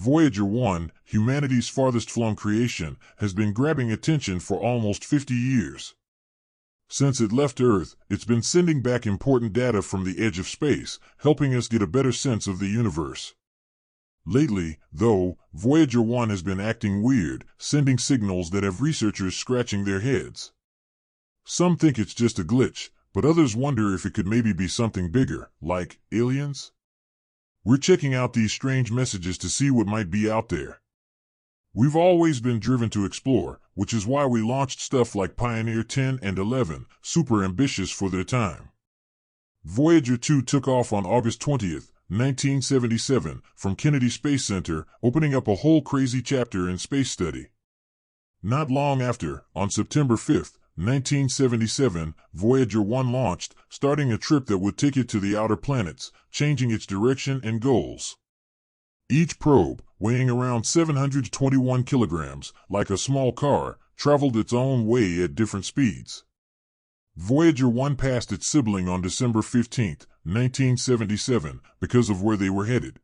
Voyager 1, humanity's farthest-flung creation, has been grabbing attention for almost 50 years. Since it left Earth, it's been sending back important data from the edge of space, helping us get a better sense of the universe. Lately, though, Voyager 1 has been acting weird, sending signals that have researchers scratching their heads. Some think it's just a glitch, but others wonder if it could maybe be something bigger, like aliens? We're checking out these strange messages to see what might be out there. We've always been driven to explore, which is why we launched stuff like Pioneer 10 and 11, super ambitious for their time. Voyager 2 took off on August 20th, 1977, from Kennedy Space Center, opening up a whole crazy chapter in space study. Not long after, on September 5th, 1977, Voyager 1 launched, starting a trip that would take it to the outer planets, changing its direction and goals. Each probe, weighing around 721 kilograms, like a small car, traveled its own way at different speeds. Voyager 1 passed its sibling on December 15, 1977, because of where they were headed.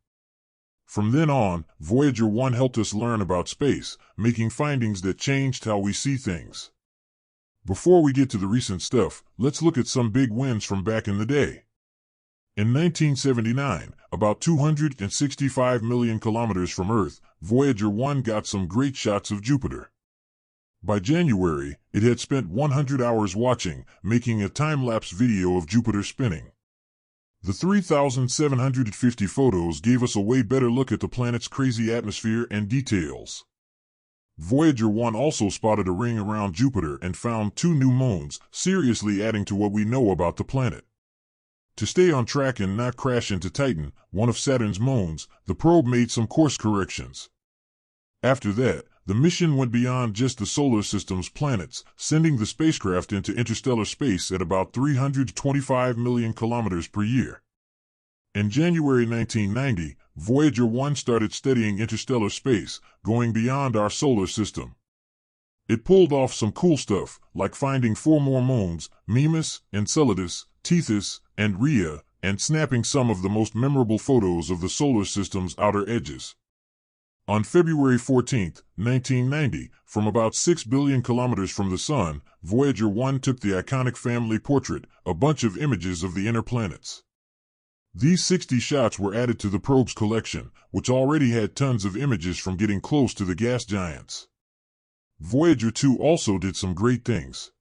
From then on, Voyager 1 helped us learn about space, making findings that changed how we see things. Before we get to the recent stuff, let's look at some big wins from back in the day. In 1979, about 265 million kilometers from Earth, Voyager 1 got some great shots of Jupiter. By January, it had spent 100 hours watching, making a time-lapse video of Jupiter spinning. The 3,750 photos gave us a way better look at the planet's crazy atmosphere and details. Voyager 1 also spotted a ring around Jupiter and found 2 new moons, seriously adding to what we know about the planet. To stay on track and not crash into Titan, one of Saturn's moons, the probe made some course corrections. After that, the mission went beyond just the solar system's planets, sending the spacecraft into interstellar space at about 325 million kilometers per year. In January 1990, Voyager 1 started studying interstellar space, going beyond our solar system. It pulled off some cool stuff, like finding 4 more moons, Mimas, Enceladus, Tethys, and Rhea, and snapping some of the most memorable photos of the solar system's outer edges. On February 14, 1990, from about 6 billion kilometers from the Sun, Voyager 1 took the iconic family portrait, a bunch of images of the inner planets. These 60 shots were added to the probe's collection, which already had tons of images from getting close to the gas giants. Voyager 2 also did some great things.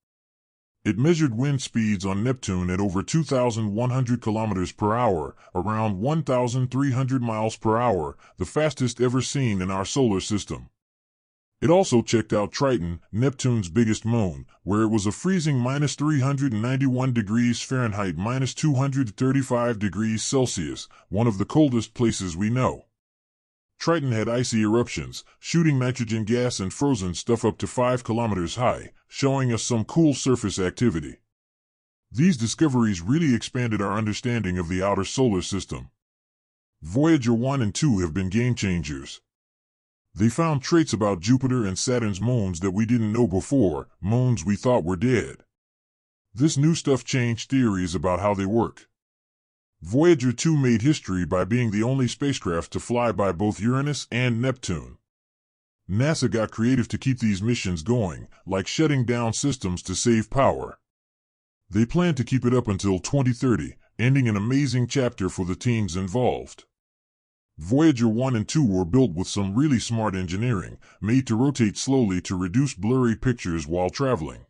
It measured wind speeds on Neptune at over 2,100 kilometers per hour, around 1,300 miles per hour, the fastest ever seen in our solar system. It also checked out Triton, Neptune's biggest moon, where it was a freezing minus 391 degrees Fahrenheit minus 235 degrees Celsius, one of the coldest places we know. Triton had icy eruptions, shooting nitrogen gas and frozen stuff up to 5 kilometers high, showing us some cool surface activity. These discoveries really expanded our understanding of the outer solar system. Voyager 1 and 2 have been game changers. They found traits about Jupiter and Saturn's moons that we didn't know before, moons we thought were dead. This new stuff changed theories about how they work. Voyager 2 made history by being the only spacecraft to fly by both Uranus and Neptune. NASA got creative to keep these missions going, like shutting down systems to save power. They plan to keep it up until 2030, ending an amazing chapter for the teams involved. Voyager 1 and 2 were built with some really smart engineering, made to rotate slowly to reduce blurry pictures while traveling.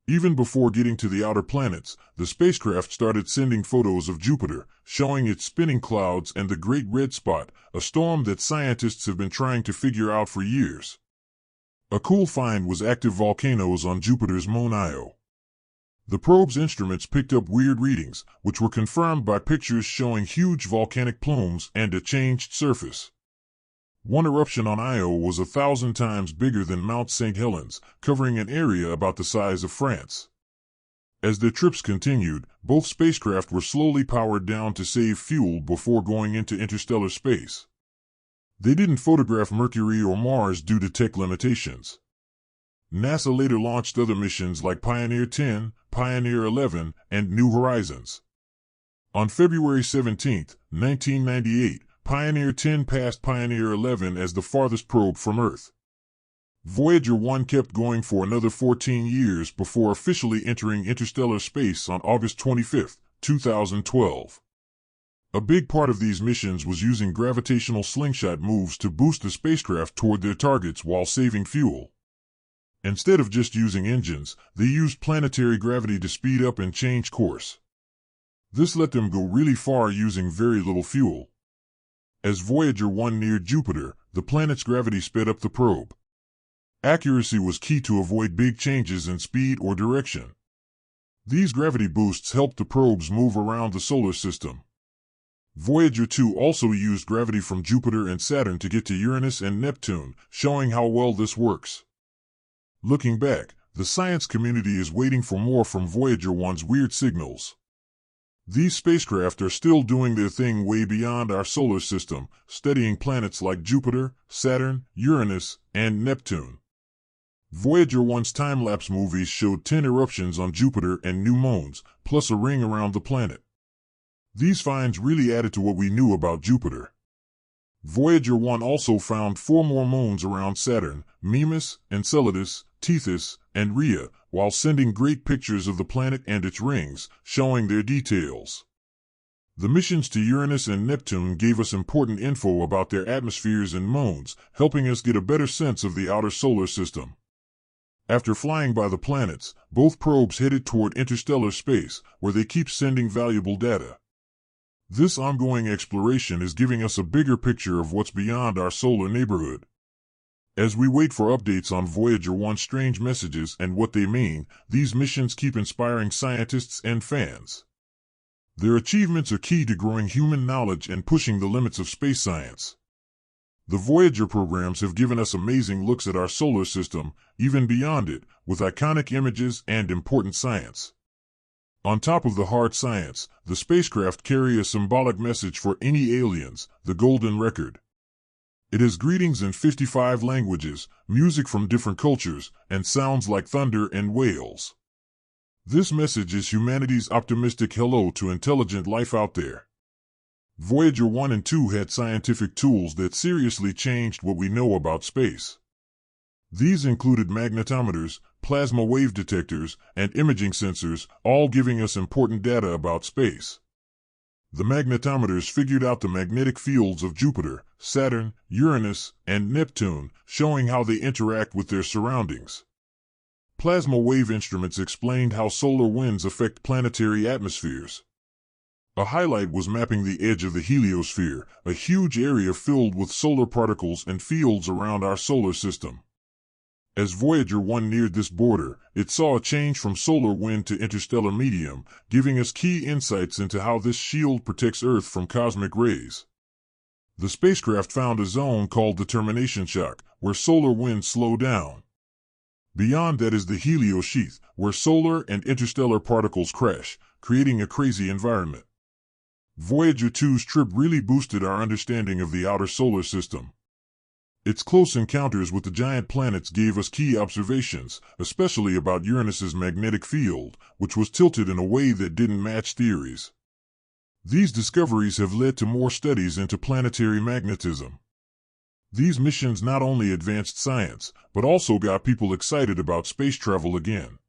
Even before getting to the outer planets, the spacecraft started sending photos of Jupiter, showing its spinning clouds and the Great Red Spot, a storm that scientists have been trying to figure out for years. A cool find was active volcanoes on Jupiter's moon Io. The probe's instruments picked up weird readings, which were confirmed by pictures showing huge volcanic plumes and a changed surface. One eruption on Io was 1,000 times bigger than Mount St. Helens, covering an area about the size of France. As their trips continued, both spacecraft were slowly powered down to save fuel before going into interstellar space. They didn't photograph Mercury or Mars due to tech limitations. NASA later launched other missions like Pioneer 10, Pioneer 11, and New Horizons. On February 17, 1998, Pioneer 10 passed Pioneer 11 as the farthest probe from Earth. Voyager 1 kept going for another 14 years before officially entering interstellar space on August 25, 2012. A big part of these missions was using gravitational slingshot moves to boost the spacecraft toward their targets while saving fuel. Instead of just using engines, they used planetary gravity to speed up and change course. This let them go really far using very little fuel. As Voyager 1 neared Jupiter, the planet's gravity sped up the probe. Accuracy was key to avoid big changes in speed or direction. These gravity boosts helped the probes move around the solar system. Voyager 2 also used gravity from Jupiter and Saturn to get to Uranus and Neptune, showing how well this works. Looking back, the science community is waiting for more from Voyager 1's weird signals. These spacecraft are still doing their thing way beyond our solar system, studying planets like Jupiter, Saturn, Uranus, and Neptune. Voyager 1's time-lapse movies showed 10 eruptions on Jupiter and new moons, plus a ring around the planet. These finds really added to what we knew about Jupiter. Voyager 1 also found 4 more moons around Saturn, Mimas, Enceladus, Tethys, and Rhea, while sending great pictures of the planet and its rings, showing their details. The missions to Uranus and Neptune gave us important info about their atmospheres and moons, helping us get a better sense of the outer solar system. After flying by the planets, both probes headed toward interstellar space, where they keep sending valuable data. This ongoing exploration is giving us a bigger picture of what's beyond our solar neighborhood. As we wait for updates on Voyager 1's strange messages and what they mean, these missions keep inspiring scientists and fans. Their achievements are key to growing human knowledge and pushing the limits of space science. The Voyager programs have given us amazing looks at our solar system, even beyond it, with iconic images and important science. On top of the hard science, the spacecraft carry a symbolic message for any aliens, the Golden Record. It has greetings in 55 languages, music from different cultures, and sounds like thunder and whales. This message is humanity's optimistic hello to intelligent life out there. Voyager 1 and 2 had scientific tools that seriously changed what we know about space. These included magnetometers, plasma wave detectors, and imaging sensors, all giving us important data about space. The magnetometers figured out the magnetic fields of Jupiter, Saturn, Uranus, and Neptune, showing how they interact with their surroundings. Plasma wave instruments explained how solar winds affect planetary atmospheres. A highlight was mapping the edge of the heliosphere, a huge area filled with solar particles and fields around our solar system. As Voyager 1 neared this border, it saw a change from solar wind to interstellar medium, giving us key insights into how this shield protects Earth from cosmic rays. The spacecraft found a zone called the termination shock, where solar winds slow down. Beyond that is the heliosheath, where solar and interstellar particles crash, creating a crazy environment. Voyager 2's trip really boosted our understanding of the outer solar system. Its close encounters with the giant planets gave us key observations, especially about Uranus's magnetic field, which was tilted in a way that didn't match theories. These discoveries have led to more studies into planetary magnetism. These missions not only advanced science, but also got people excited about space travel again.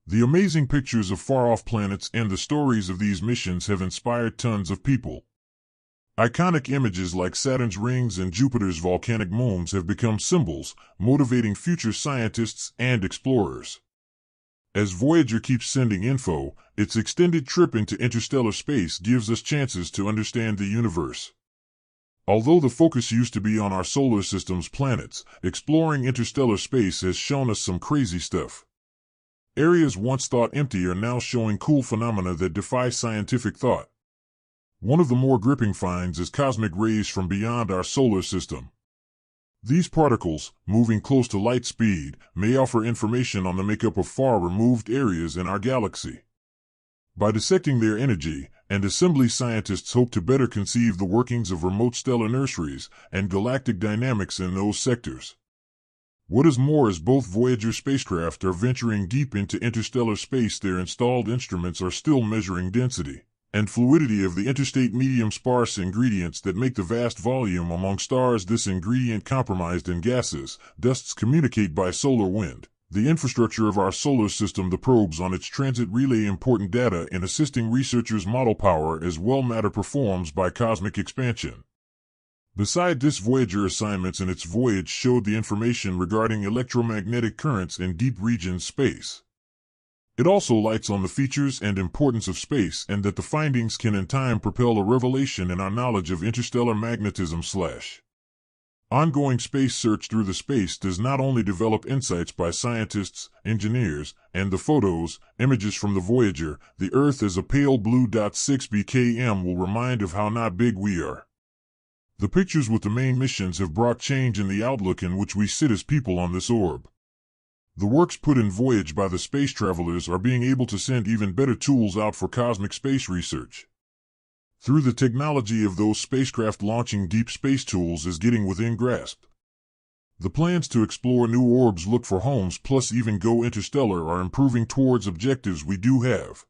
The amazing pictures of far-off planets and the stories of these missions have inspired tons of people. Iconic images like Saturn's rings and Jupiter's volcanic moons have become symbols, motivating future scientists and explorers. As Voyager keeps sending info, its extended trip into interstellar space gives us chances to understand the universe. Although the focus used to be on our solar system's planets, exploring interstellar space has shown us some crazy stuff. Areas once thought empty are now showing cool phenomena that defy scientific thought. One of the more gripping finds is cosmic rays from beyond our solar system. These particles, moving close to light speed, may offer information on the makeup of far-removed areas in our galaxy. By dissecting their energy, and assembly scientists hope to better conceive the workings of remote stellar nurseries and galactic dynamics in those sectors. What is more, as both Voyager spacecraft are venturing deep into interstellar space, their installed instruments are still measuring density. and fluidity of the interstate medium sparse ingredients that make the vast volume among stars this ingredient compromised in gases, dusts communicate by solar wind. The infrastructure of our solar system, the probes on its transit relay important data in assisting researchers model power as well matter performs by cosmic expansion. Beside this, Voyager assignments in its voyage showed the information regarding electromagnetic currents in deep regions space. It also lights on the features and importance of space and that the findings can in time propel a revelation in our knowledge of interstellar magnetism / ongoing space search through the space does not only develop insights by scientists, engineers, and the photos, images from the Voyager, the Earth as a pale blue dot 6 bkm will remind of how not big we are. The pictures with the main missions have brought change in the outlook in which we sit as people on this orb. The works put in voyage by the space travelers are being able to send even better tools out for cosmic space research. Through the technology of those spacecraft, launching deep space tools is getting within grasp. The plans to explore new orbs, look for homes, plus even go interstellar are improving towards objectives we do have.